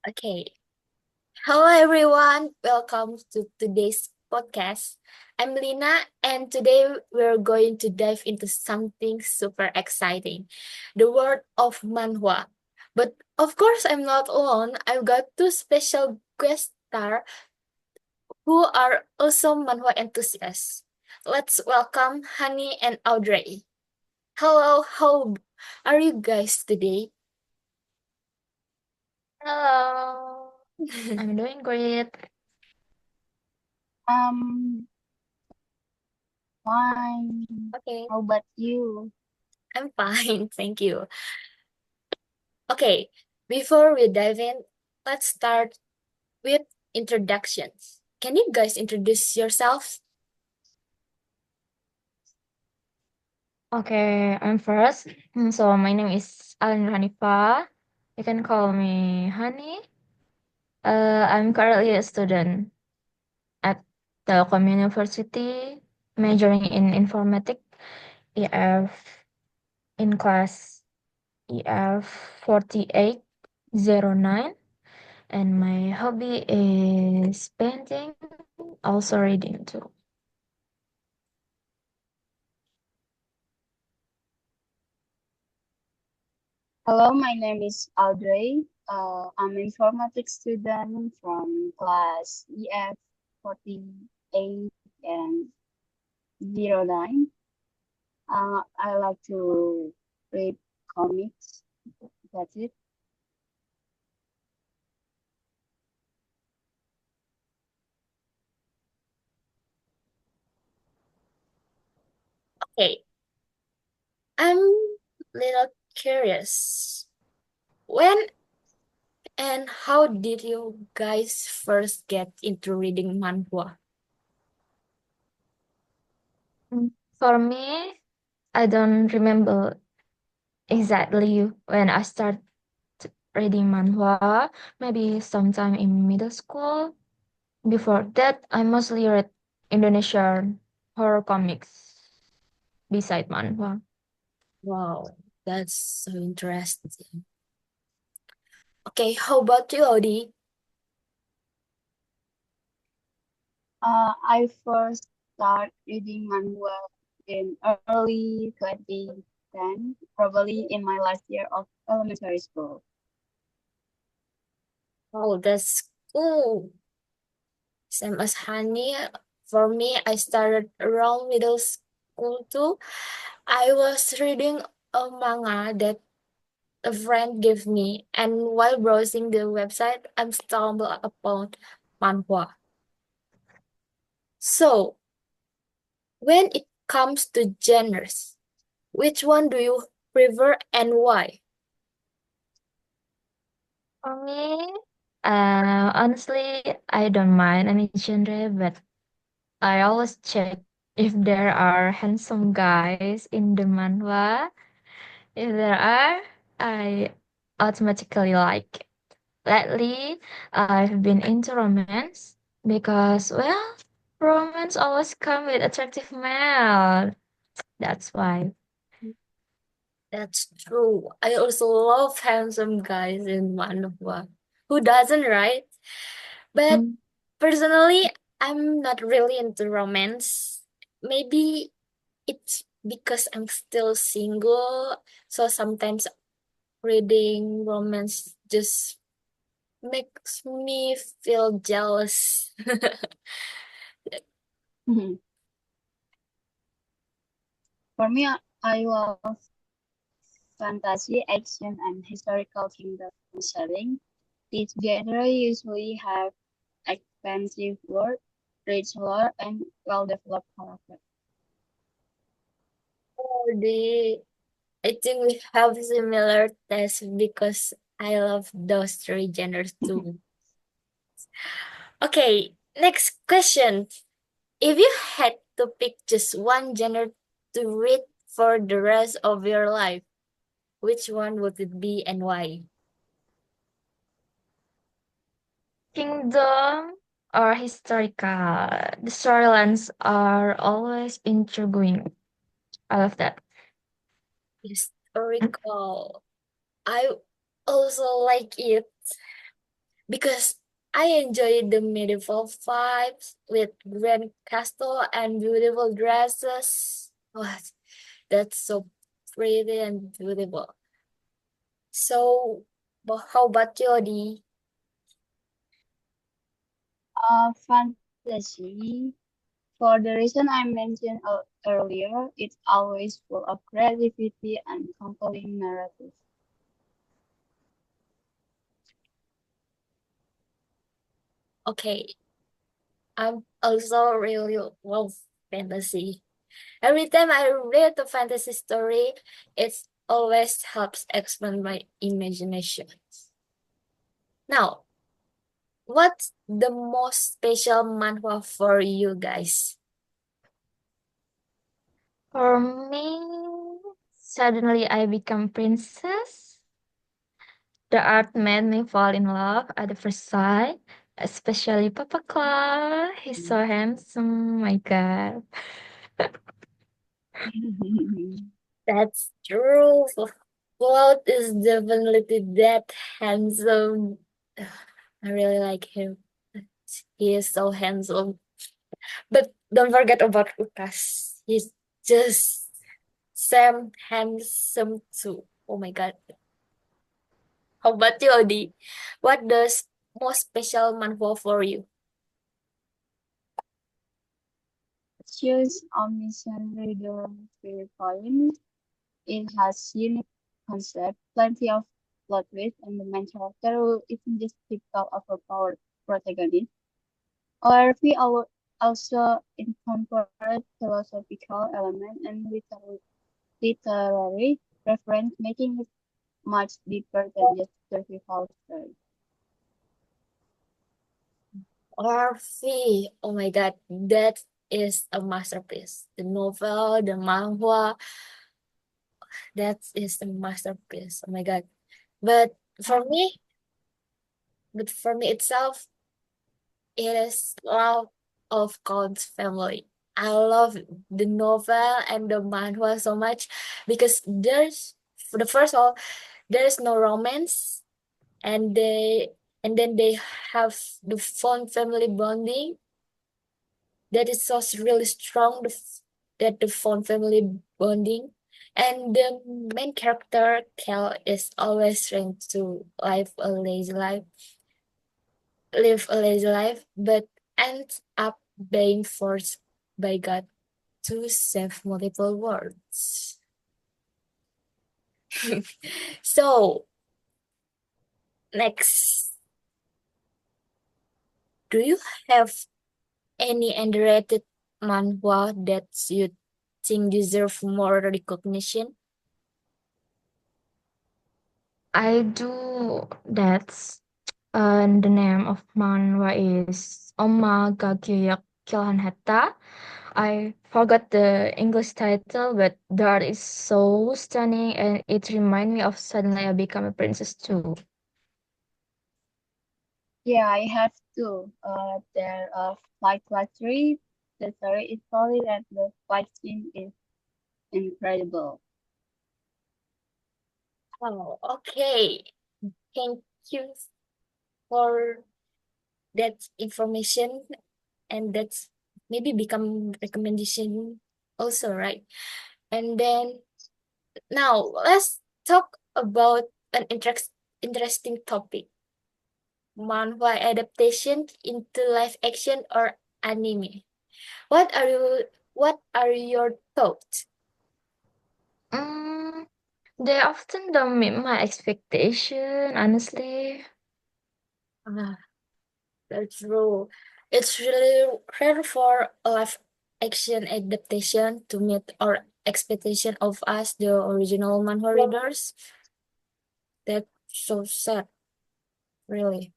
Okay. Hello, everyone. Welcome to today's podcast. I'm Lina, and today we're going to dive into something super exciting, the world of manhwa. But of course, I'm not alone. I've got two special guest stars who are also manhwa enthusiasts. Let's welcome Hani and Audrey. Hello, how are you guys today? Hello, I'm doing great. Um, Fine. Okay, How about you? I'm fine, thank you. Okay, before we dive in, let's start with introductions. Can you guys introduce yourselves? Okay, I'm first. So my name is Alin Hanifa. You can call me Honey. I'm currently a student at Telkom University, majoring in informatics, EF in class EF 4809, and my hobby is painting, also reading too. Hello, my name is Audrey. I'm an informatics student from class EF 48 and 09. I like to read comics. That's it. Okay, I'm little curious. When and how did you guys first get into reading manhwa? For me, I don't remember exactly when I started reading manhwa, maybe sometime in middle school. Before that, I mostly read Indonesian horror comics beside manhwa. Wow, that's so interesting. Okay, how about you, Odi? I first started reading manhwa in early 2010, probably in my last year of elementary school. Oh, that's cool. Same as Hani. For me, I started around middle school too. I was reading a manga that a friend gave me, and while browsing the website, I stumbled upon manhwa. So, when it comes to genres, which one do you prefer and why? For me, honestly, I don't mind any genre, but I always check if there are handsome guys in the manhwa. If there are, I automatically like. Lately, I've been into romance because, well, romance always come with attractive male. That's why. That's true. I also love handsome guys in manhwa. Who doesn't, right? But Mm. personally, I'm not really into romance. Maybe it's because I'm still single, so sometimes reading romance just makes me feel jealous. For me, I love fantasy, action, and historical kingdom setting. Each genre usually have expansive world, rich lore, and well-developed characters. Oh, I think we have similar tastes because I love those three genres too. Okay, next question. If you had to pick just one genre to read for the rest of your life, which one would it be and why? Kingdom or historical. The storylines are always intriguing. I love that. Historical. I also like it. because I enjoy the medieval vibes with grand castle and beautiful dresses. What? That's so pretty and beautiful. So, how about you, Odi? Fantasy. For the reason I mentioned earlier, it's always full of creativity and compelling narrative. Okay, I'm also really love fantasy. Every time I read a fantasy story, it always helps expand my imagination. Now, what's the most special manhwa for you guys? For me, suddenly I become princess. The art made me fall in love at the first sight, especially Papa Claw. He's so handsome, my God. That's true. Cloud is definitely that handsome. I really like him. He is so handsome. But don't forget about Lucas. He's just Sam handsome too. Oh my God. How about you, Odi? What does most special manhwa for you? Choose Omniscient Reader 3 It has unique concept, plenty of plot twist, and the main character isn't just typical of a power protagonist. ORV also incorporates philosophical elements and literary reference, making it much deeper than just survival story. RV. Oh my God, that is a masterpiece. The novel, the manhwa, that is a masterpiece. Oh my God. But for me, but for me itself, it is love of God's family. I love the novel and the manhwa so much because for the first of all, there's no romance, and then they have the fun family bonding that is so really strong. That the fun family bonding, and the main character Kel is always trying to live a lazy life, but ends up being forced by God to save multiple worlds. So, next, do you have any underrated manhwa that you think deserve more recognition? I do. That's the name of manhwa is Oma Gagyeok Kilhanheta. I forgot the English title, but the art is so stunning and it reminds me of Suddenly I Become a Princess too. Yeah, I have two. There are Flight Class 3. The story is solid and the fight scene is incredible. Oh, okay. Thank you for that information, and that's maybe become recommendation also, right? And then now let's talk about an interesting topic: manhwa adaptation into live action or anime. What are you? What are your thoughts? Mm, they often don't meet my expectation, honestly. Ah, that's true. It's really rare for a live action adaptation to meet our expectation of us, the original manhwa readers. That's so sad, really.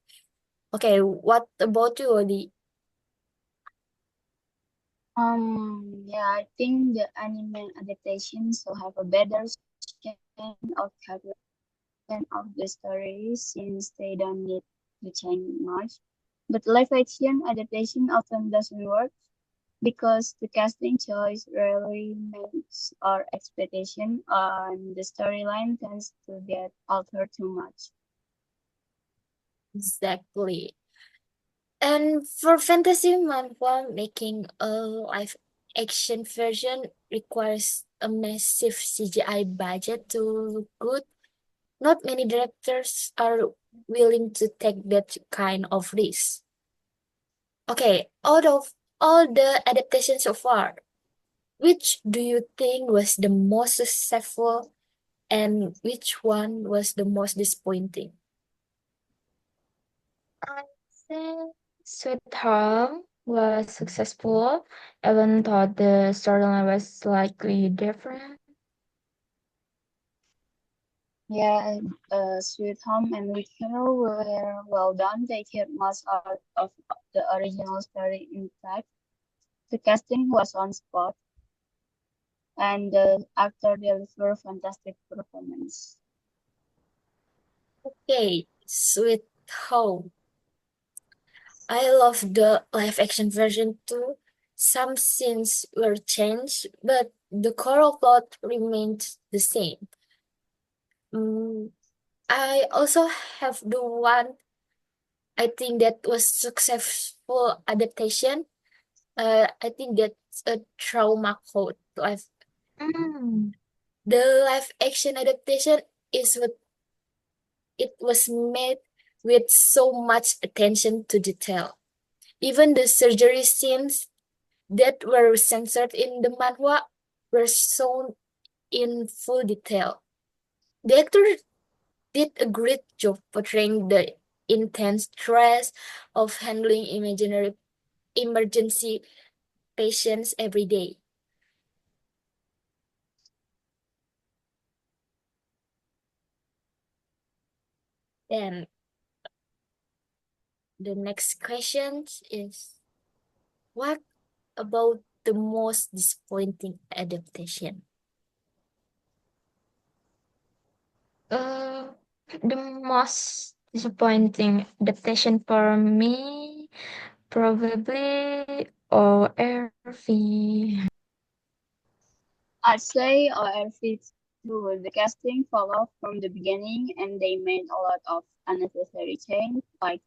Okay, what about you, Odi? Yeah, I think the anime adaptations will have a better scan of character of the story since they don't need to change much. But live action adaptation often doesn't work because the casting choice rarely meets our expectation and the storyline tends to get altered too much. Exactly. And for fantasy manhwa, making a live action version requires a massive CGI budget to look good. Not many directors are willing to take that kind of risk. Okay, out of all the adaptations so far, which do you think was the most successful and which one was the most disappointing? I think Sweet Home was successful, even though the storyline was slightly different. Yeah, Sweet Home and With Hero were well done. They kept most out of the original story intact. The casting was on spot, and the actor delivered fantastic performance. Okay, Sweet Home. I love the live action version too. Some scenes were changed, but the core plot remained the same. Mm, I also have the one I think that was successful adaptation. I think that's a Trauma Code live. Mm. The live action adaptation is what it was made with so much attention to detail. Even the surgery scenes that were censored in the manhwa were shown in full detail. The actor did a great job portraying the intense stress of handling imaginary emergency patients every day. Then the next question is, what about the most disappointing adaptation? Uh, the most disappointing adaptation for me, probably ORV. I'd say ORV too. The casting followed from the beginning, and they made a lot of unnecessary change, like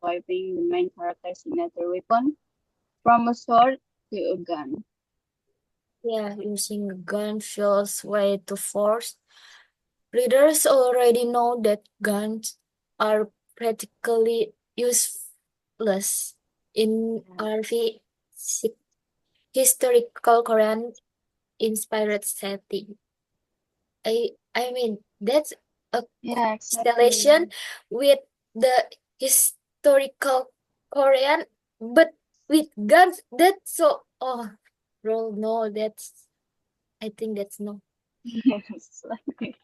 swiping the main character's signature weapon from a sword to a gun. Yeah, using a gun feels way too forced. Readers already know that guns are practically useless in RV historical Korean inspired setting. I mean that's a Yeah, installation exactly. with the historical Korean, but with guns. That's so bro, no, that's I think that's no. Yes, like,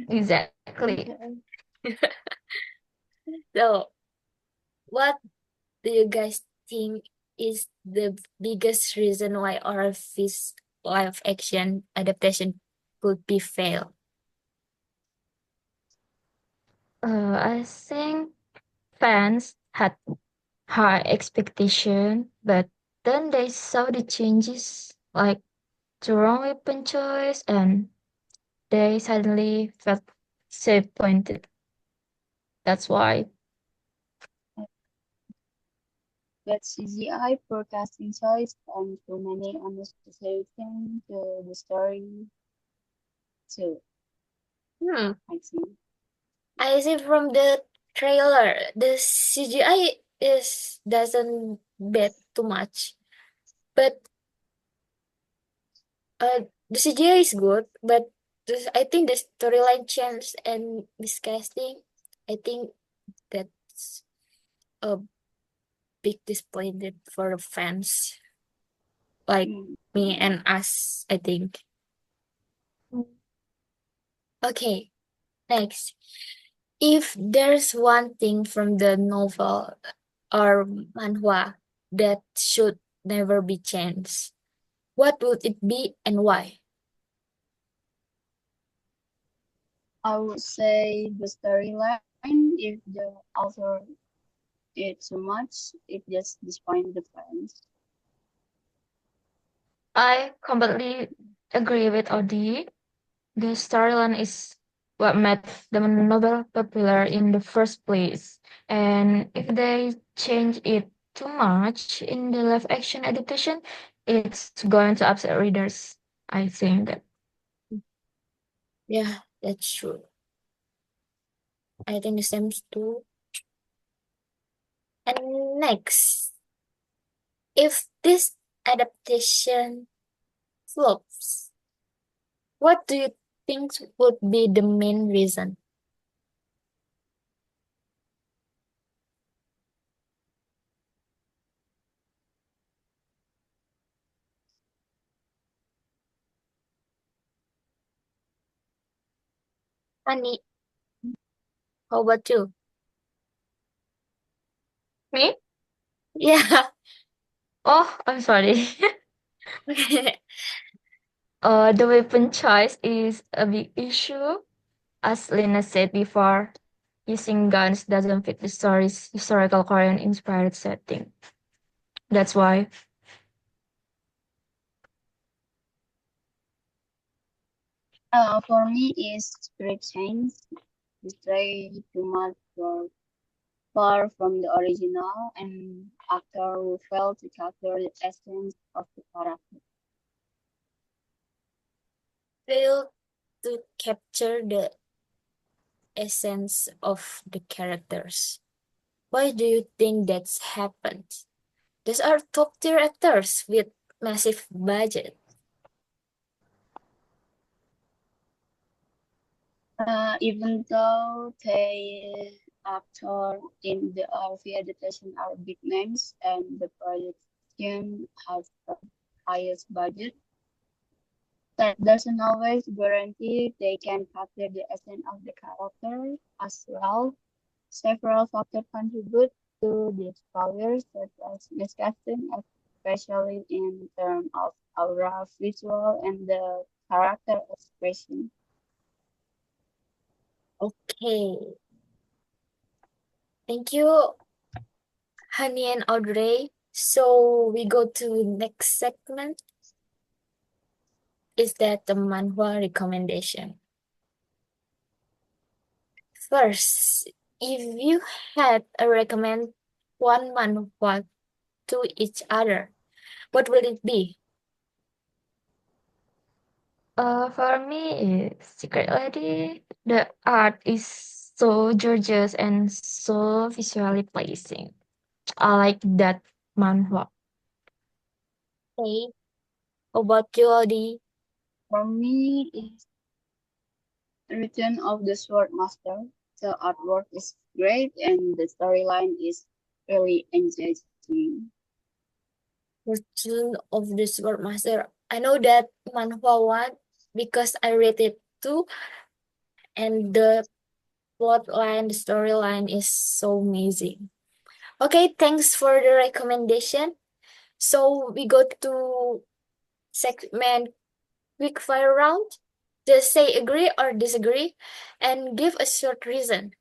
Exactly. okay. So what do you guys think is the biggest reason why RF's live action adaptation could be fail? I think fans had high expectation, but then they saw the changes, like the wrong weapon choice, and they suddenly felt disappointed. That's why. But CGI forecasting choice and too many unnecessary things to the story too, Hmm. I think. I see from the trailer, the CGI is doesn't bet too much, but the CGI is good, but I think the storyline change and this casting, I think that's a big disappointment for the fans like Mm. me and us, I think. Okay, next. If there's one thing from the novel or manhwa that should never be changed, what would it be and why? I would say the storyline, if the author it too much, it just disappoints the fans. I completely agree with Odi. The storyline is what made the novel popular in the first place. And if they change it too much in the live action adaptation, it's going to upset readers, I think. Yeah, that's true. I think the same too. And next, if this adaptation flops, what do you think would be the main reason? Honey, how about you? Me? Yeah. Oh, I'm sorry. The weapon choice is a big issue. As Lena said before, using guns doesn't fit the story's historical Korean inspired setting. That's why. For me, is spirit change. Stray too much far from the original, and actor who failed to capture the essence of the character. Fail to capture the essence of the characters. Why do you think that's happened? These are top tier actors with massive budget. Even though the actor in the RV adaptation are big names and the production has the highest budget, that doesn't always guarantee they can capture the essence of the character as well. Several factors contribute to this failure, such as miscasting, especially in terms of aura, visual, and the character expression. Okay. Thank you, Honey and Audrey. So we go to next segment. Is that the manhwa recommendation? First, if you had a recommend one manhwa to each other, what will it be? For me, it's Secret Lady. The art is so gorgeous and so visually pleasing. I like that manhwa. Okay. How about you, Audie? For me, it's Return of the Sword Master. The artwork is great and the storyline is really engaging. Fortune of the Sword Master. I know that manhwa one because I read it too, and the plot line, the storyline is so amazing. Okay, thanks for the recommendation. So we go to segment quick fire round. Just say agree or disagree and give a short reason.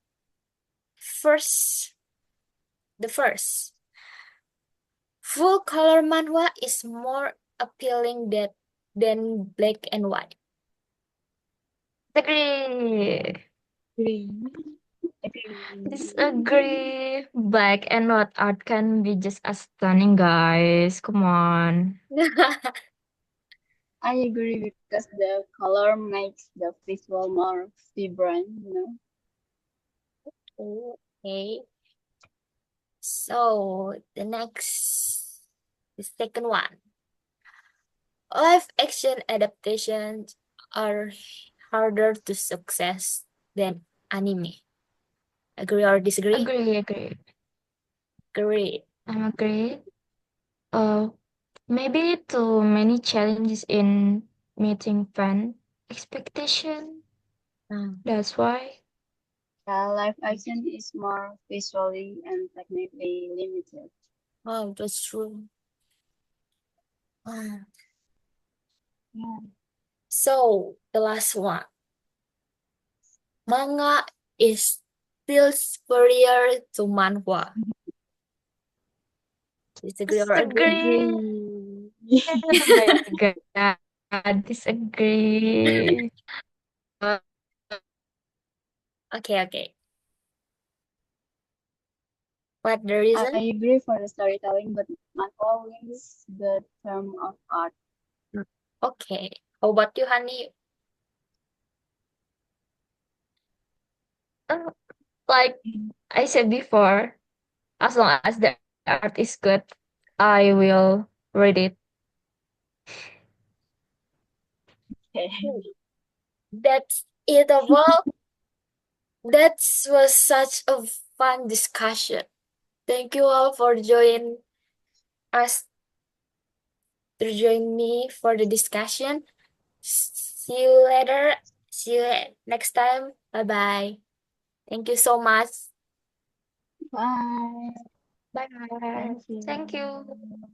First, the first. Full color manhwa is more appealing than black and white. Disagree. Agree. Agree. Disagree. Black and white art can be just as stunning, guys. Come on. I agree because the color makes the visual more vibrant. Okay. So the second one. Live action adaptations are harder to success than anime. Agree or disagree? Agree. Agree. I'm agree. Uh, Maybe too many challenges in meeting fan expectation. Hmm. That's why. Live action is more visually and technically limited. Oh, that's true. Ah. Yeah. So the last one. Manga is still superior to manhwa. Disagree or agree? Disagree. Agree. Oh my god. Disagree. Okay. What the I reason? agree for the storytelling, but not always the term of art. Okay. How about you, Honey? Uh, like I said before, as long as the art is good, I will read it. Okay. That's it of all. That was such a fun discussion. Thank you all for joining us to join me for the discussion. See you later. See you next time. Bye bye. Thank you so much. Bye. Bye. Thank Thank you. you.